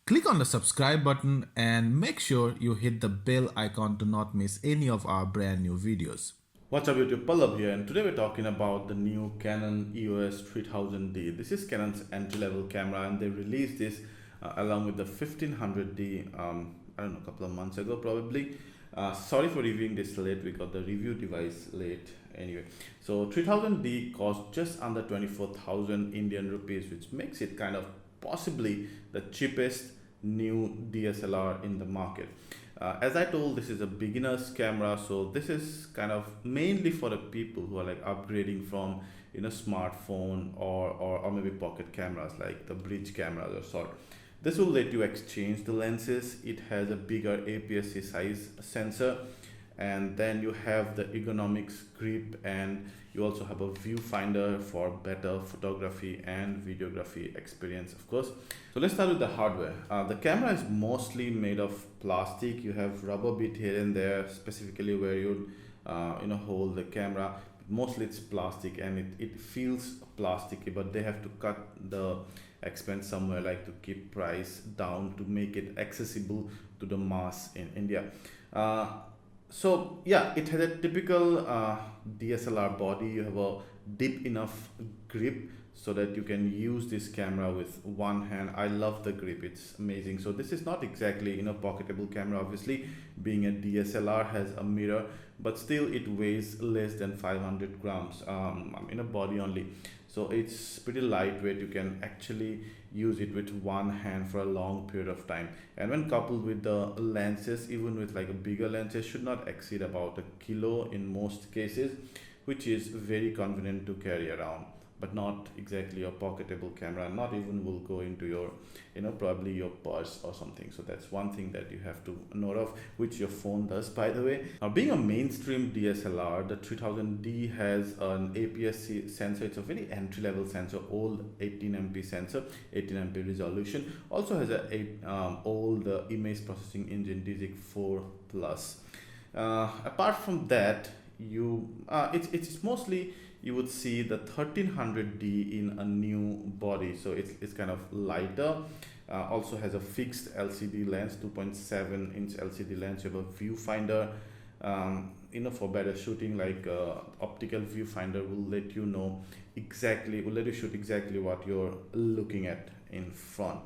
Click on the subscribe button and make sure you hit the bell icon to not miss any of our brand new videos. What's up YouTube, Pallab here, and today we're talking about the new Canon EOS 3000D. This is Canon's entry-level camera, and they released this along with the 1500D, I don't know, a couple of months ago probably. Sorry for reviewing this late, we got the review device late anyway. So 3000D costs just under 24,000 Indian rupees, which makes it kind of possibly the cheapest new DSLR in the market. As I told, this is a beginner's camera, so this is kind of mainly for the people who are like upgrading from smartphone or maybe pocket cameras like the bridge cameras or sort. This will let you exchange the lenses. It has a bigger APS-C-size sensor, and then you have the ergonomics grip, and you also have a viewfinder for better photography and videography experience, of course. So let's start with the hardware. The camera is mostly made of plastic. You have rubber bit here and there, specifically where you hold the camera. Mostly it's plastic, and it feels plasticky, but they have to cut the expense somewhere, like to keep price down to make it accessible to the mass in India. So yeah, it has a typical DSLR body. You have a deep enough grip so that you can use this camera with one hand. I love the grip, it's amazing. So this is not exactly pocketable camera, obviously being a DSLR has a mirror, but still it weighs less than 500 grams in a body only. So it's pretty lightweight. You can actually use it with one hand for a long period of time. And when coupled with the lenses, even with like a bigger lenses, should not exceed about a kilo in most cases, which is very convenient to carry around, but not exactly a pocketable camera. Not even will go into your probably your purse or something. So that's one thing that you have to note of, which your phone does, by the way. Now, being a mainstream DSLR, the 3000D has an APS-C sensor. It's a very entry-level sensor, old 18MP sensor, 18MP resolution. Also has a old image processing engine, DIGIC 4 plus. Apart from that, it's mostly, you would see the 1300D in a new body, so it's kind of lighter. Also has a fixed LCD lens, 2.7 inch LCD lens. You have a viewfinder, for better shooting, like optical viewfinder will let you know exactly, will let you shoot exactly what you're looking at in front.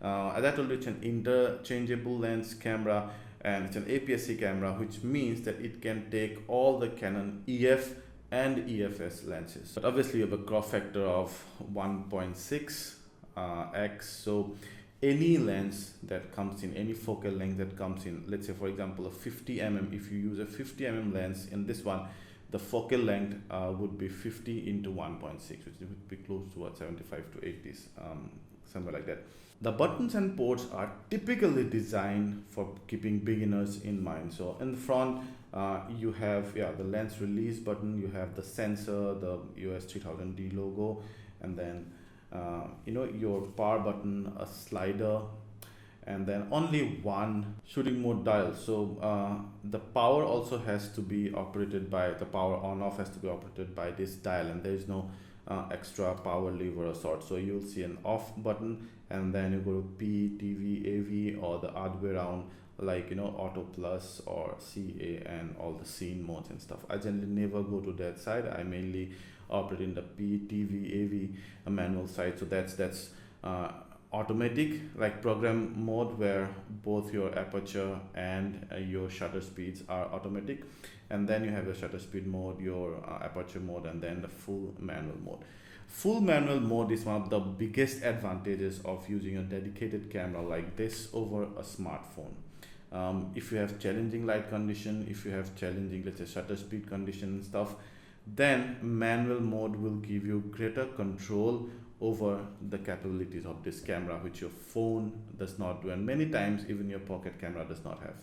As I told you, it's an interchangeable lens camera, and it's an APS-C camera, which means that it can take all the Canon EF and EFS lenses. But obviously you have a crop factor of 1.6 x, so any lens that comes in, any focal length that comes in, let's say for example a 50mm, if you use a 50mm lens in this one, the focal length would be 50 into 1.6, which would be close to what, 75 to 80s, somewhere like that. The buttons and ports are typically designed for keeping beginners in mind. So in the front, you have the lens release button, you have the sensor, the EOS 3000D logo, and then your power button, a slider, and then only one shooting mode dial. So the power also has to be operated by, the power on off has to be operated by this dial, and there is no extra power lever or sort. So you'll see an off button, and then you go to P, TV, AV, or the other way around, like auto plus or CA and all the scene modes and stuff. I generally never go to that side. I mainly operate in the P, TV, AV manual side. So that's automatic, like program mode, where both your aperture and your shutter speeds are automatic, and then you have your shutter speed mode, your aperture mode, and then the full manual mode. Full manual mode is one of the biggest advantages of using a dedicated camera like this over a smartphone. If you have challenging light condition, if you have challenging, let's say, shutter speed condition and stuff, then manual mode will give you greater control over the capabilities of this camera, which your phone does not do, and many times even your pocket camera does not have.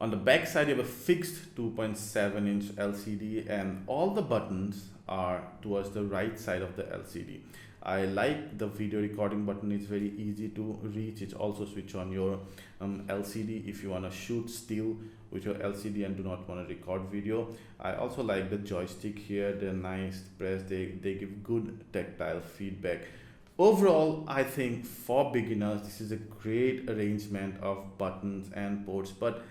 On the back side, you have a fixed 2.7 inch LCD, and all the buttons are towards the right side of the LCD. I like the video recording button. It's very easy to reach. It's also switch on your LCD if you want to shoot still with your LCD and do not want to record video. I also like the joystick here. They're nice press. They give good tactile feedback. Overall, I think for beginners, this is a great arrangement of buttons and ports, but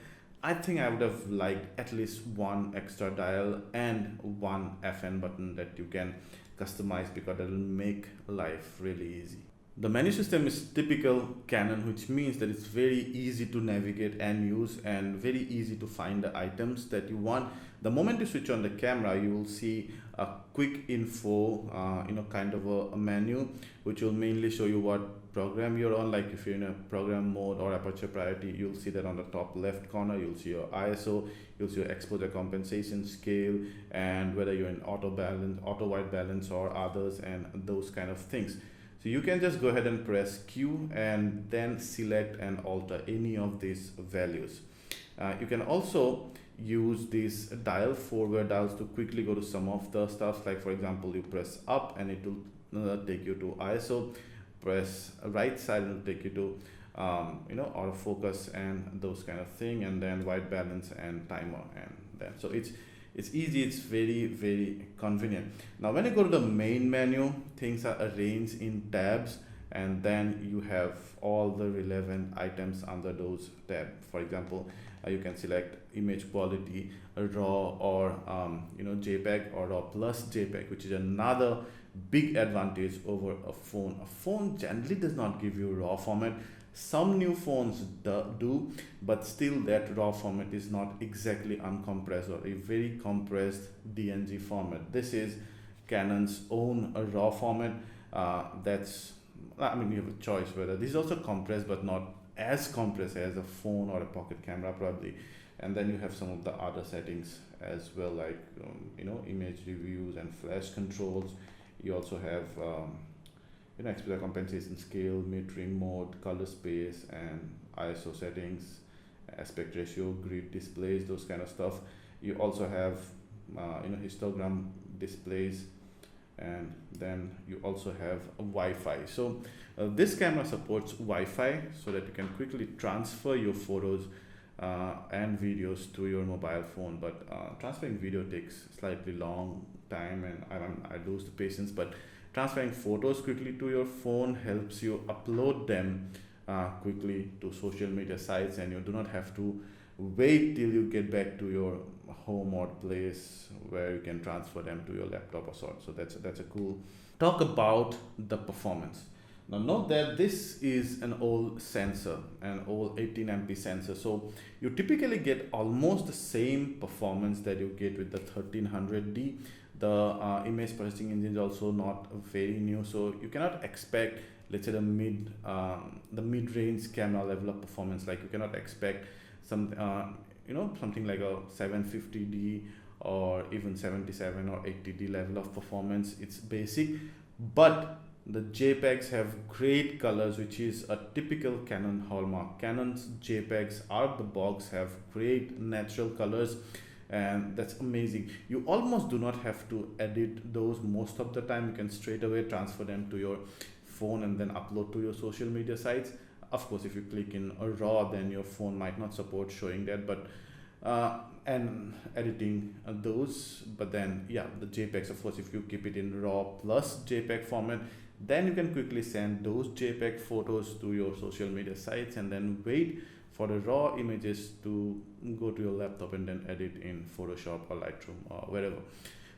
I think I would have liked at least one extra dial and one FN button that you can customize, because that will make life really easy. The menu system is typical Canon, which means that it's very easy to navigate and use, and very easy to find the items that you want. The moment you switch on the camera, you will see a quick info, kind of a menu, which will mainly show you what program you're on. Like if you're in a program mode or aperture priority, you'll see that on the top left corner. You'll see your ISO, you'll see your exposure compensation scale, and whether you're in auto balance, auto white balance, or others, and those kind of things. So you can just go ahead and press Q and then select and alter any of these values. You can also use these dial forward dials to quickly go to some of the stuff. Like for example, you press up and it will take you to ISO. Press right side and it will take you to autofocus and those kind of thing, and then white balance and timer, and then so it's easy, it's very convenient. Now when you go to the main menu, things are arranged in tabs, and then you have all the relevant items under those tabs. For example, you can select image quality, raw, or JPEG, or raw plus JPEG, which is another big advantage over a phone. A phone generally does not give you raw format. Some new phones do, but still that raw format is not exactly uncompressed or a very compressed DNG format. This is Canon's own raw format. You have a choice whether this is also compressed, but not as compressed as a phone or a pocket camera probably. And then you have some of the other settings as well, like image reviews and flash controls. You also have exposure compensation scale, metering mode, color space, and ISO settings, aspect ratio, grid displays, those kind of stuff. You also have histogram displays, and then you also have Wi-Fi. So this camera supports Wi-Fi, so that you can quickly transfer your photos and videos to your mobile phone. But transferring video takes slightly long time, and I lose the patience. But transferring photos quickly to your phone helps you upload them quickly to social media sites, and you do not have to wait till you get back to your home or place where you can transfer them to your laptop or sort. So that's a cool. Talk about the performance. Now note that this is an old sensor, an old 18MP sensor. So you typically get almost the same performance that you get with the 1300D. The image processing engine is also not very new, so you cannot expect, let's say, the mid-range camera level of performance. Like you cannot expect something like a 750D or even 77 or 80D level of performance. It's basic, but the JPEGs have great colors, which is a typical Canon hallmark. Canon's JPEGs out of the box have great natural colors, and that's amazing. You almost do not have to edit those most of the time. You can straight away transfer them to your phone and then upload to your social media sites. Of course, if you click in a raw, then your phone might not support showing that, but and editing those. But then the JPEGs, of course, if you keep it in raw plus JPEG format, then you can quickly send those JPEG photos to your social media sites, and then wait for the raw images to go to your laptop and then edit in Photoshop or Lightroom or wherever.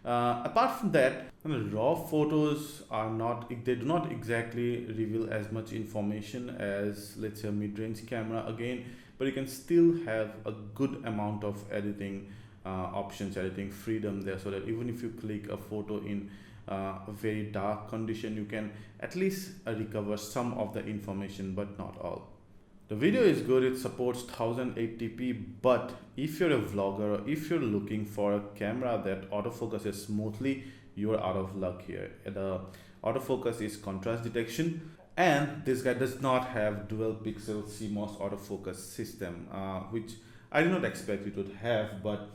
Apart from that, raw photos do not exactly reveal as much information as, let's say, a mid-range camera again, but you can still have a good amount of editing options, editing freedom there, so that even if you click a photo in a very dark condition, you can at least recover some of the information, but not all. The video is good, it supports 1080p, but if you're a vlogger, or if you're looking for a camera that autofocuses smoothly, you're out of luck here. The autofocus is contrast detection, and this guy does not have dual pixel CMOS autofocus system, which I did not expect it would have, but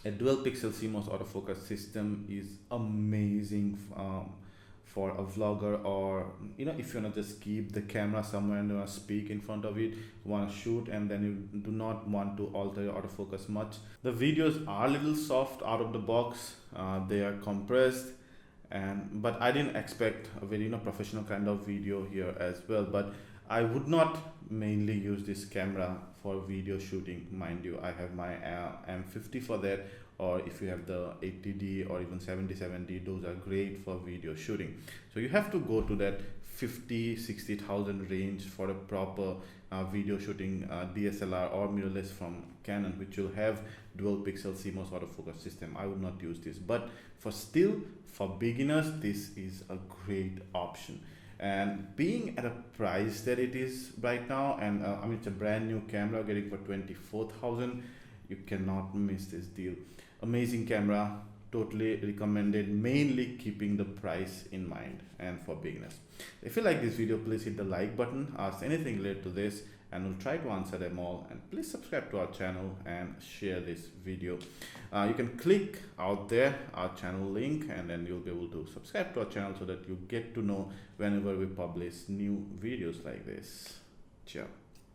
a dual pixel CMOS autofocus system is amazing for a vlogger, or if you want to just keep the camera somewhere and you want to speak in front of it, you want to shoot, and then you do not want to alter your autofocus much. The videos are a little soft out of the box, they are compressed, but I didn't expect a very professional kind of video here as well. But I would not mainly use this camera for video shooting. Mind you, I have my M50 for that, or if you have the 80D or even 77D, those are great for video shooting. So you have to go to that 50-60,000 range for a proper video shooting DSLR or mirrorless from Canon, which will have dual pixel CMOS autofocus system. I would not use this, but for beginners, this is a great option. And being at a price that it is right now, and I mean, it's a brand new camera getting for 24,000, you cannot miss this deal. Amazing camera, totally recommended, mainly keeping the price in mind and for beginners. If you like this video, please hit the like button, ask anything related to this, and we'll try to answer them all. And please subscribe to our channel and share this video. You can click out there our channel link, and then you'll be able to subscribe to our channel so that you get to know whenever we publish new videos like this. Ciao.